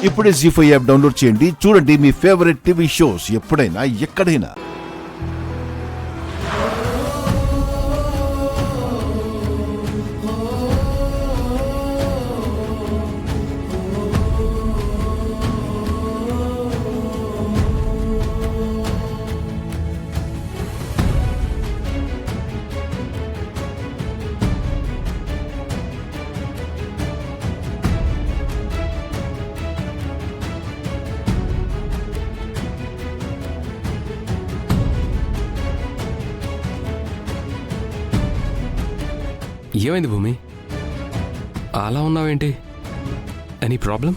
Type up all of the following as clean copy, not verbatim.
ఇప్పుడే జీ5 app download చేయండి. చూడండి మీ ఫేవరెట్ టీవీ షోస్ ఎప్పుడైనా ఎక్కడైనా. ఏమైంది భూమి, అలా ఉన్నావేంటి? Any problem?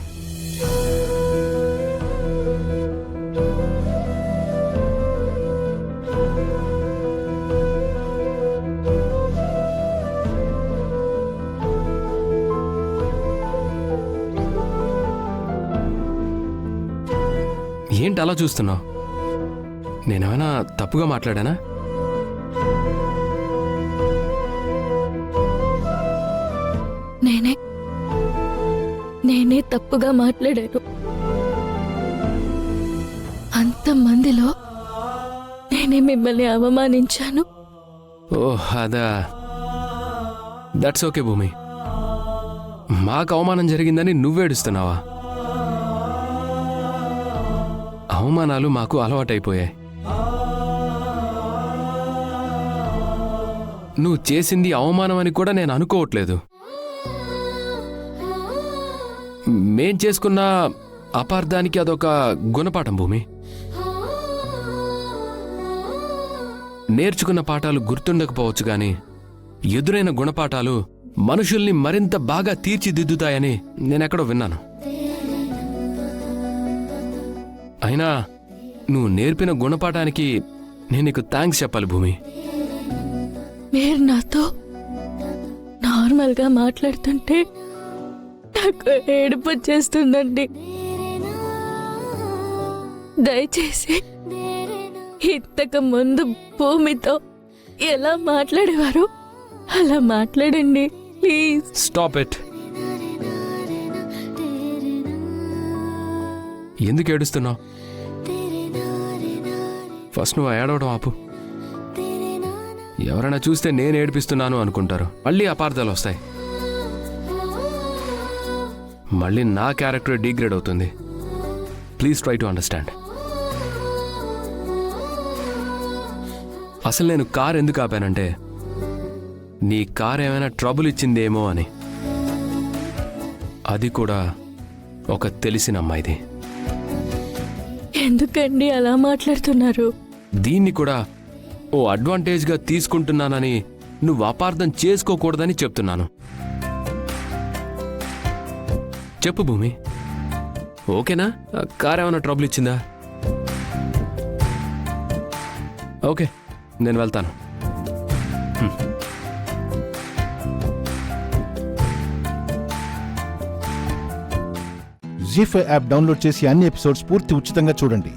ఏంటి అలా చూస్తున్నావు? నేనేమైనా తప్పుగా మాట్లాడానా? నేనే తప్పుగా మాట్లాడాను. అంతమందిలో నేనే మిమ్మల్ని అవమానించాను. ఓహ్ అదా, దట్స్ ఓకే భూమి. మాకు అవమానం జరిగిందని నువ్వేడుస్తున్నావా? అవమానాలు మాకు అలవాటైపోయాయి. నువ్వు చేసింది అవమానం అని కూడా నేను అనుకోవట్లేదు. మేం చేసుకున్న అపార్థానికి అదొక గుణపాఠం భూమి. నేర్చుకున్న పాఠాలు గుర్తుండకపోవచ్చు గాని ఎదురైన గుణపాఠాలు మనుషుల్ని మరింత బాగా తీర్చిదిద్దుతాయని నేనెక్కడో విన్నాను. అయినా నువ్వు నేర్పిన గుణపాఠానికి నేను నీకు థ్యాంక్స్ చెప్పాలి భూమి. మీరు నాతో నార్మల్గా మాట్లాడుతుంటే నాకు ఏడుపు వచ్చేస్తుందండి. దయచేసి ఇంతకు ముందు భూమితో ఎలా మాట్లాడేవారు అలా మాట్లాడండి ప్లీజ్. Stop it. ఎందుకు ఏడుస్తున్నావు? ఫస్ట్ నువ్వు ఏడవడం ఆపు. ఎవరైనా చూస్తే నేను ఏడిపిస్తున్నాను అనుకుంటారు. మళ్ళీ అపార్థాలు వస్తాయి. మళ్ళీ నా క్యారెక్టర్ డిగ్రేడ్ అవుతుంది. Please try to understand. అసలు నేను కార్ ఎందుకు ఆపానంటే నీ కార్ ఏమైనా ట్రబుల్ ఇచ్చిందేమో అని. అది కూడా ఒక తెలిసిన అమ్మాయిది. ఎందుకండి అలా మాట్లాడుతున్నారు? దీన్ని కూడా ఓ అడ్వాంటేజ్గా తీసుకుంటున్నానని నువ్వు అపార్థం చేసుకోకూడదని చెప్తున్నాను. చెప్పు భూమి, ఓకేనా? కార్ ఏమైనా ట్రబుల్ ఇచ్చిందా? ఓకే, నేను వెళ్తాను. జీ5 యాప్ డౌన్లోడ్ చేసి అన్ని ఎపిసోడ్స్ పూర్తి ఉచితంగా చూడండి.